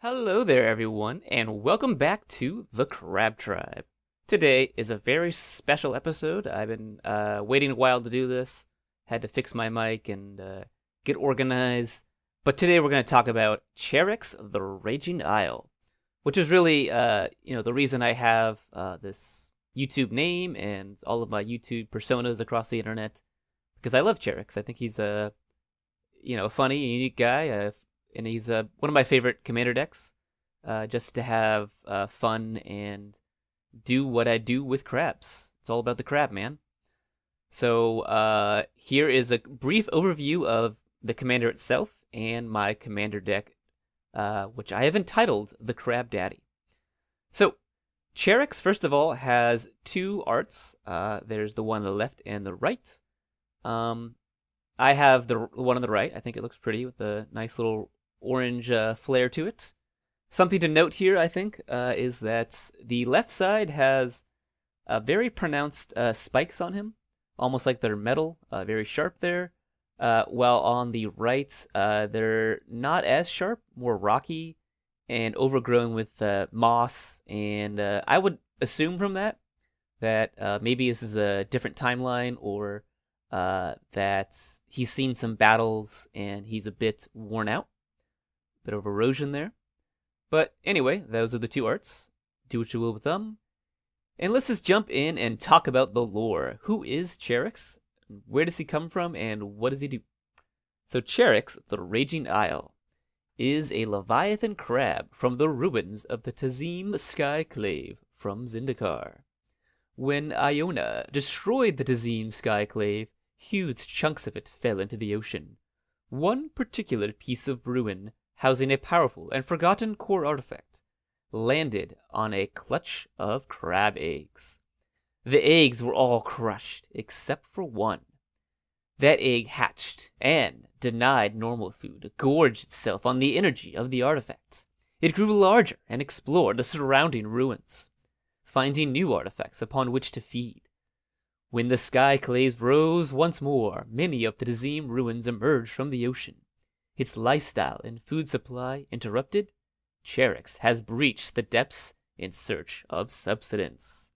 Hello there, everyone, and welcome back to the Crab Tribe. Today is a very special episode. I've been waiting a while to do this. Had to fix my mic and get organized. But today we're going to talk about Charix, the Raging Isle, which is really, the reason I have this YouTube name and all of my YouTube personas across the internet, because I love Charix. I think he's a, funny, unique guy. And he's one of my favorite commander decks, just to have fun and do what I do with crabs. It's all about the crab, man. So here is a brief overview of the commander itself and my commander deck, which I have entitled the Crab Daddy. So Charix, first of all, has two arts. There's the one on the left and the right. I have the one on the right. I think it looks pretty with the nice little orange flare to it. Something to note here, I think, is that the left side has very pronounced spikes on him, almost like they're metal, very sharp there. While on the right, they're not as sharp, more rocky and overgrown with moss. And I would assume from that maybe this is a different timeline, or that he's seen some battles and he's a bit worn out. Bit of erosion there. But anyway, those are the two arts. Do what you will with them. And let's just jump in and talk about the lore. Who is Charix? Where does he come from? And what does he do? So Charix, the Raging Isle, is a Leviathan crab from the ruins of the Tazim Skyclave from Zendikar. When Iona destroyed the Tazim Skyclave, huge chunks of it fell into the ocean. One particular piece of ruin, housing a powerful and forgotten core artifact, landed on a clutch of crab eggs. The eggs were all crushed, except for one. That egg hatched and, denied normal food, gorged itself on the energy of the artifact. It grew larger and explored the surrounding ruins, finding new artifacts upon which to feed. When the Skyclaves rose once more, many of the Tazim ruins emerged from the ocean. Its lifestyle and food supply interrupted, Charix has breached the depths in search of subsistence.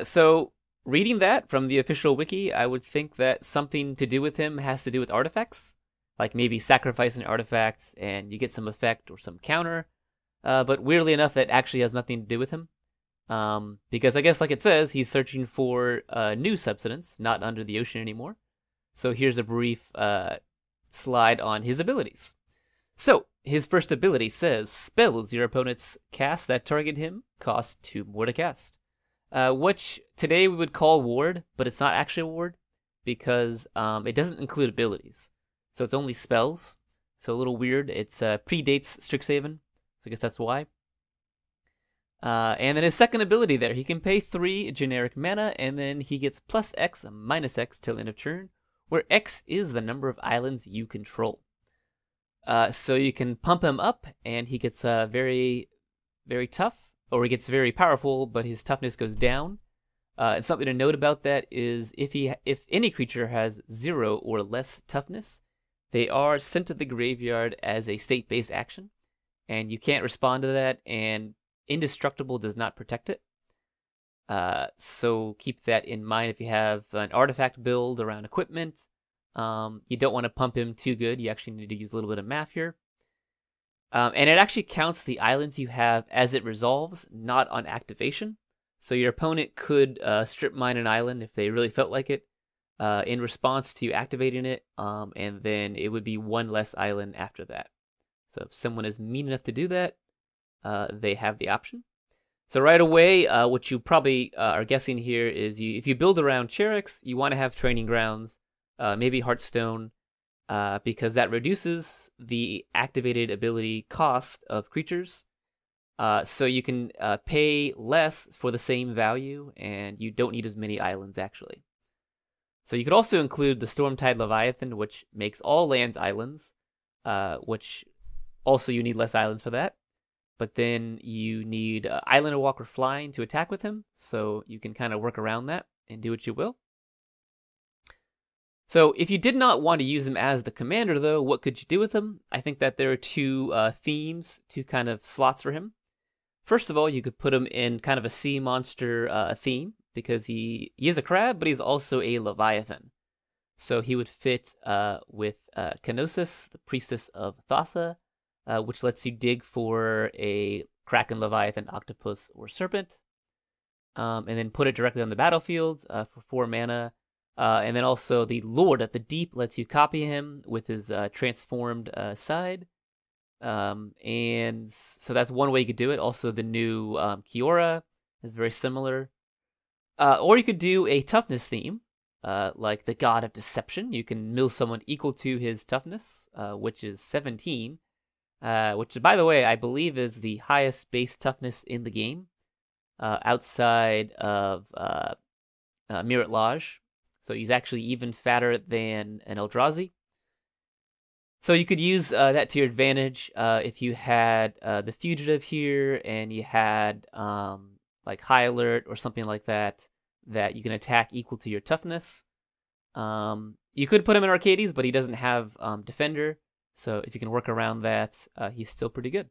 So, reading that from the official wiki, I would think that something to do with him has to do with artifacts. Like maybe sacrificing artifacts and you get some effect or some counter. But weirdly enough, that actually has nothing to do with him. Because I guess, like it says, he's searching for new subsistence, not under the ocean anymore. So here's a brief slide on his abilities. So, his first ability says, spells your opponents cast that target him cost 2 more to cast. Which today we would call ward, but it's not actually a ward, because it doesn't include abilities. So it's only spells. So a little weird. It's predates Strixhaven, so I guess that's why. And then his second ability there, he can pay 3 generic mana, and then he gets plus X, minus X till end of turn, where X is the number of islands you control. So you can pump him up, and he gets very, very tough, or he gets very powerful, but his toughness goes down. And something to note about that is if any creature has 0 or less toughness, they are sent to the graveyard as a state-based action, and you can't respond to that, and Indestructible does not protect it. So keep that in mind if you have an artifact build around equipment. You don't want to pump him too good. You actually need to use a little bit of math here. And it actually counts the islands you have as it resolves, not on activation. So your opponent could strip mine an island if they really felt like it in response to activating it, and then it would be 1 less island after that. So if someone is mean enough to do that, they have the option. So right away, what you probably are guessing here is if you build around Charix, you want to have training grounds, maybe Hearthstone, because that reduces the activated ability cost of creatures. So you can pay less for the same value, and you don't need as many islands, actually. So you could also include the Stormtide Leviathan, which makes all lands islands, which also you need less islands for that. But then you need Islander Walker Flying to attack with him, so you can kind of work around that and do what you will. So if you did not want to use him as the commander, though, what could you do with him? I think that there are two themes, two kind of slots for him. First of all, you could put him in kind of a sea monster theme, because he is a crab, but he's also a leviathan. So he would fit with Kenosis, the priestess of Thassa, which lets you dig for a kraken, leviathan, octopus, or serpent, and then put it directly on the battlefield for 4 mana. And then also the Lord of the Deep lets you copy him with his transformed side. And so that's one way you could do it. Also, the new Kiora is very similar. Or you could do a toughness theme, like the God of Deception. You can mill someone equal to his toughness, which is 17, which, by the way, I believe is the highest base toughness in the game, outside of Mirat Lodge. So he's actually even fatter than an Eldrazi. So you could use that to your advantage if you had the Fugitive here and you had like High Alert or something like that, that you can attack equal to your toughness. You could put him in Arcades, but he doesn't have Defender. So if you can work around that, he's still pretty good.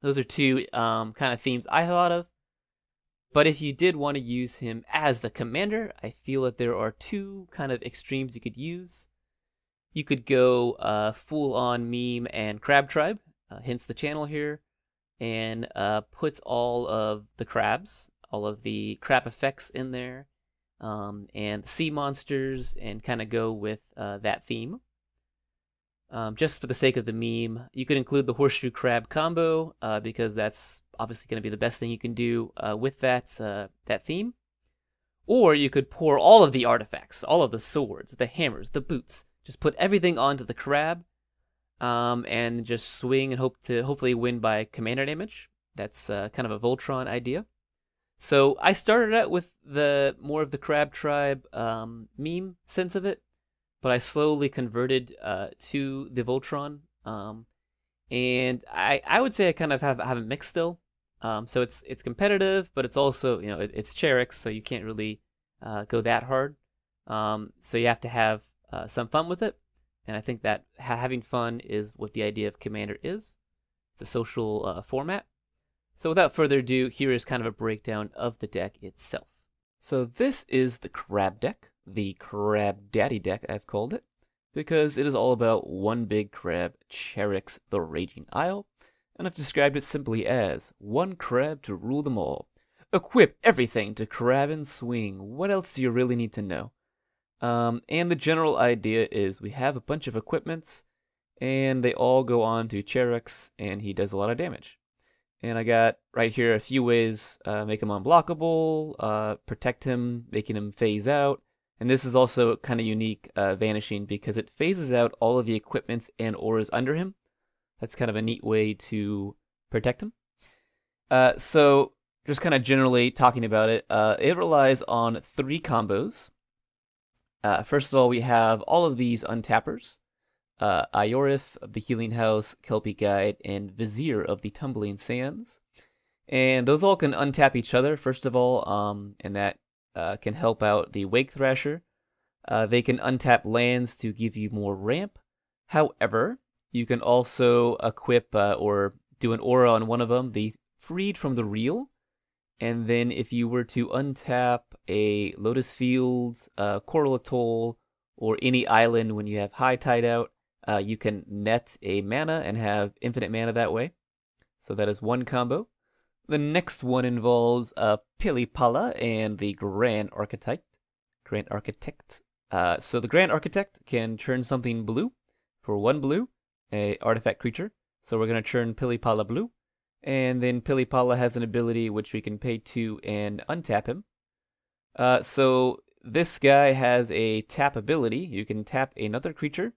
Those are two kind of themes I thought of. But if you did want to use him as the commander, I feel that there are two kind of extremes you could use. You could go full-on meme and crab tribe, hence the channel here, and puts all of the crabs, all of the crab effects in there, and the sea monsters, and kind of go with that theme. Just for the sake of the meme, you could include the horseshoe crab combo, because that's obviously going to be the best thing you can do with that theme. Or you could pour all of the artifacts, all of the swords, the hammers, the boots, just put everything onto the crab, and just swing and hope to hopefully win by commander damage. That's kind of a Voltron idea. So I started out with the more of the crab tribe meme sense of it, but I slowly converted to the Voltron, and I would say I kind of have a mix still. So it's competitive, but it's also, you know, it's Charix, so you can't really go that hard. So you have to have some fun with it, and I think that having fun is what the idea of Commander is. It's a social format. So without further ado, here is kind of a breakdown of the deck itself. So this is the Crab deck, the Crab Daddy deck I've called it, because it is all about one big crab, Charix the Raging Isle, and I've described it simply as one crab to rule them all. Equip everything to crab and swing. What else do you really need to know? And the general idea is we have a bunch of equipments, and they all go on to Charix, and he does a lot of damage. And I got right here a few ways, make him unblockable, protect him, making him phase out. And this is also kind of unique, vanishing, because it phases out all of the equipments and auras under him. That's kind of a neat way to protect him. So just kind of generally talking about it, it relies on 3 combos. First of all, we have all of these untappers. Iorith of the Healing House, Kelpie Guide, and Vizier of the Tumbling Sands. And those all can untap each other, first of all, and that can help out the Wake Thrasher. They can untap lands to give you more ramp. However, you can also equip or do an aura on one of them, the Freed from the Reel. And then if you were to untap a Lotus Fields, Coral Atoll, or any island when you have High Tide out, you can net a mana and have infinite mana that way. So that is one combo. The next one involves Pilipala and the Grand Architect. So the Grand Architect can turn something blue for 1 blue, a artifact creature. So we're going to turn Pilipala blue. And then Pilipala has an ability which we can pay 2 and untap him. So this guy has a tap ability. You can tap another creature,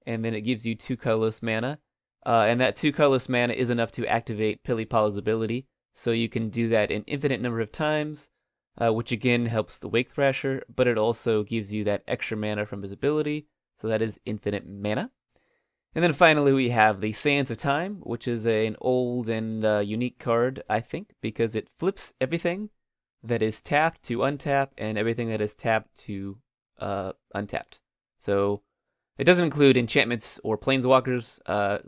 and then it gives you 2 colorless mana. And that 2 colorless mana is enough to activate Pilipala's ability. So you can do that an infinite number of times, which again helps the Wake Thrasher, but it also gives you that extra mana from his ability. So that is infinite mana. And then finally we have the Sands of Time, which is an old and unique card, I think, because it flips everything that is tapped to untap and everything that is tapped to untapped. So it doesn't include enchantments or planeswalkers.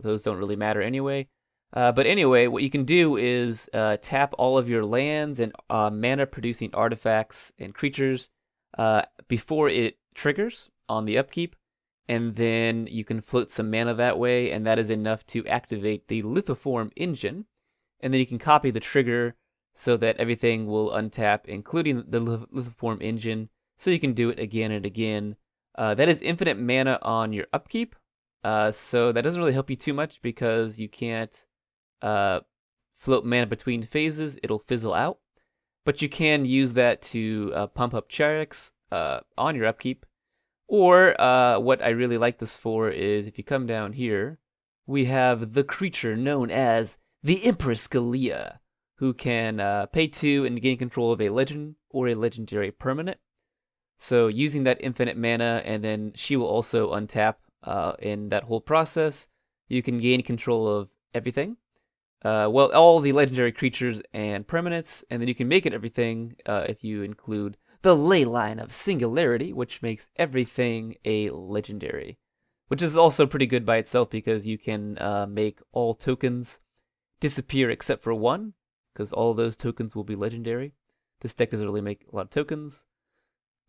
Those don't really matter anyway. But anyway, what you can do is tap all of your lands and mana-producing artifacts and creatures before it triggers on the upkeep, and then you can float some mana that way, and that is enough to activate the Lithoform engine, and then you can copy the trigger so that everything will untap, including the Lithoform engine, so you can do it again and again. That is infinite mana on your upkeep, so that doesn't really help you too much because you can't float mana between phases. It'll fizzle out. But you can use that to pump up Charix on your upkeep. Or what I really like this for is if you come down here, we have the creature known as the Empress Galea, who can pay 2 and gain control of a legend or a legendary permanent. So using that infinite mana, and then she will also untap in that whole process, you can gain control of everything. Well, all the legendary creatures and permanents, and then you can make it everything if you include the ley line of singularity, which makes everything a legendary, which is also pretty good by itself because you can make all tokens disappear except for one, because all those tokens will be legendary. This deck doesn't really make a lot of tokens.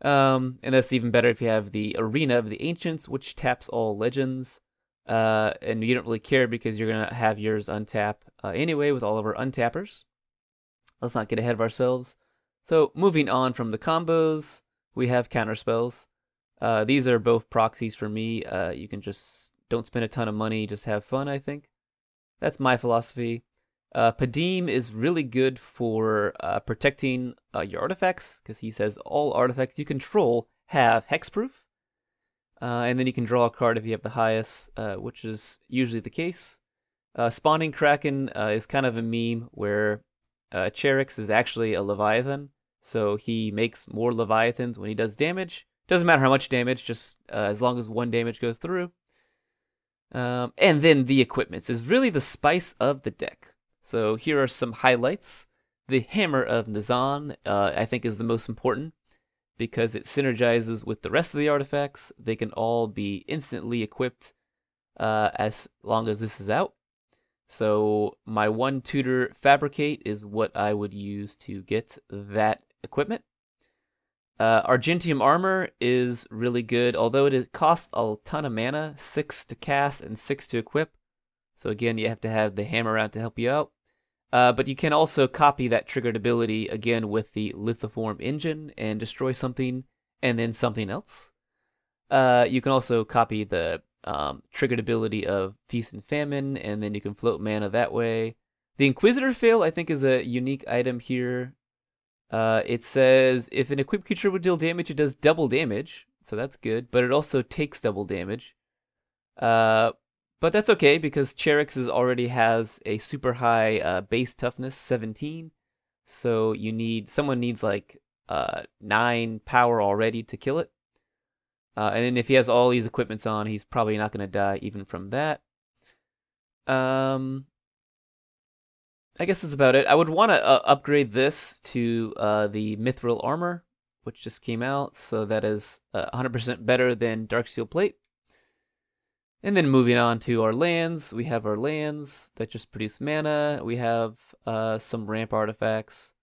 And that's even better if you have the Arena of the Ancients, which taps all legends. And you don't really care because you're going to have yours untap anyway with all of our untappers. Let's not get ahead of ourselves. So moving on from the combos, we have counterspells. These are both proxies for me. You can just don't spend a ton of money, just have fun, I think. That's my philosophy. Padim is really good for protecting your artifacts, because he says all artifacts you control have hexproof. And then you can draw a card if you have the highest, which is usually the case. Spawning Kraken is kind of a meme where Charix is actually a Leviathan, so he makes more Leviathans when he does damage. Doesn't matter how much damage, just as long as 1 damage goes through. And then the equipments is really the spice of the deck. So here are some highlights. The Hammer of Nazan, I think, is the most important, because it synergizes with the rest of the artifacts. They can all be instantly equipped as long as this is out. So my 1 tutor Fabricate is what I would use to get that equipment. Argentium Armor is really good, although it costs a ton of mana, 6 to cast and 6 to equip. So again, you have to have the hammer out to help you out. But you can also copy that triggered ability again with the Lithoform engine and destroy something and then something else. You can also copy the triggered ability of Feast and Famine, and then you can float mana that way. The Inquisitor Fail, I think, is a unique item here. It says if an equipped creature would deal damage, it does double damage, so that's good, but it also takes double damage. But that's okay, because Charix already has a super high base toughness, 17. So someone needs like 9 power already to kill it. And then if he has all these equipments on, he's probably not going to die even from that. I guess that's about it. I would want to upgrade this to the Mithril Armor, which just came out. So that is 100% better than Darksteel Plate. And then moving on to our lands, we have our lands that just produce mana. We have some ramp artifacts.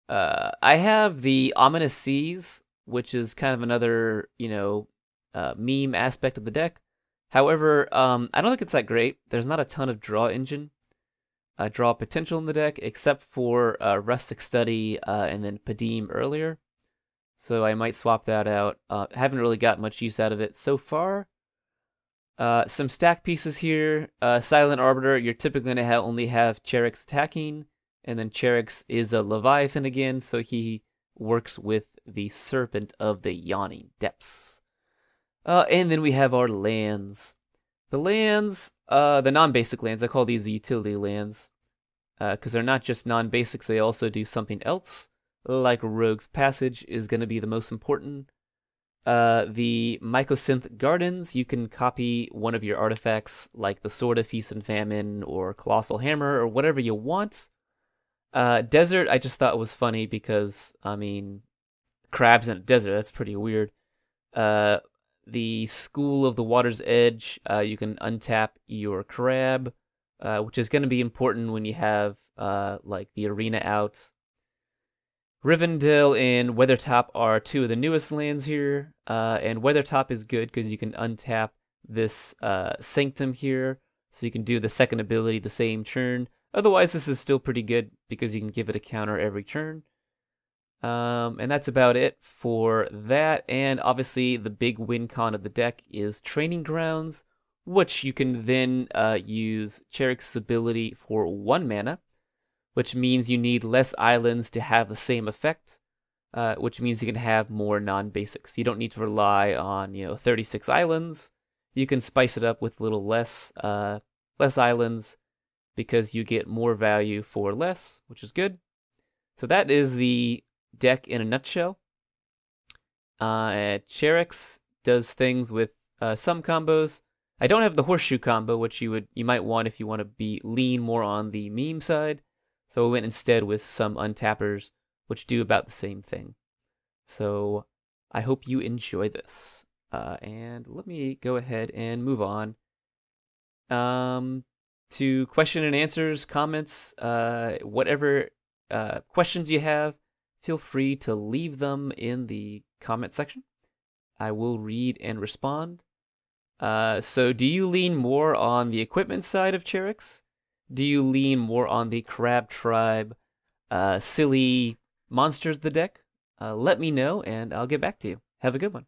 I have the Ominous Seas, which is kind of another, meme aspect of the deck. However, I don't think it's that great. There's not a ton of draw potential in the deck, except for Rustic Study and then Padim earlier. So I might swap that out. Haven't really got much use out of it so far. Some stack pieces here. Silent Arbiter, you're typically going to only have Charix attacking, and then Charix is a Leviathan again, so he works with the Serpent of the Yawning Depths. And then we have our lands. The lands, the non-basic lands, I call these the utility lands, because they're not just non-basics, they also do something else, like Rogue's Passage is going to be the most important. The Mycosynth Gardens, you can copy one of your artifacts, like the Sword of Feast and Famine, or Colossal Hammer, or whatever you want. Desert, I just thought was funny because, crabs in a desert, that's pretty weird. the School of the Water's Edge, you can untap your crab, which is going to be important when you have like the arena out. Rivendell and Weathertop are two of the newest lands here, and Weathertop is good because you can untap this Sanctum here, so you can do the second ability the same turn. Otherwise, this is still pretty good because you can give it a counter every turn. And that's about it for that. And obviously, the big win con of the deck is Training Grounds, which you can then use Charix Ability for 1 mana, which means you need less islands to have the same effect, which means you can have more non-basics. You don't need to rely on 36 islands. You can spice it up with a little less islands because you get more value for less, which is good. So that is the deck in a nutshell. Charix does things with some combos. I don't have the horseshoe combo, which you might want if you want to be lean more on the meme side. So I went instead with some untappers, which do about the same thing. So I hope you enjoy this. And let me go ahead and move on to question and answers, comments, whatever questions you have. Feel free to leave them in the comment section. I will read and respond. So do you lean more on the equipment side of Charix? Do you lean more on the Crab Tribe, silly monsters the deck? Let me know and I'll get back to you. Have a good one.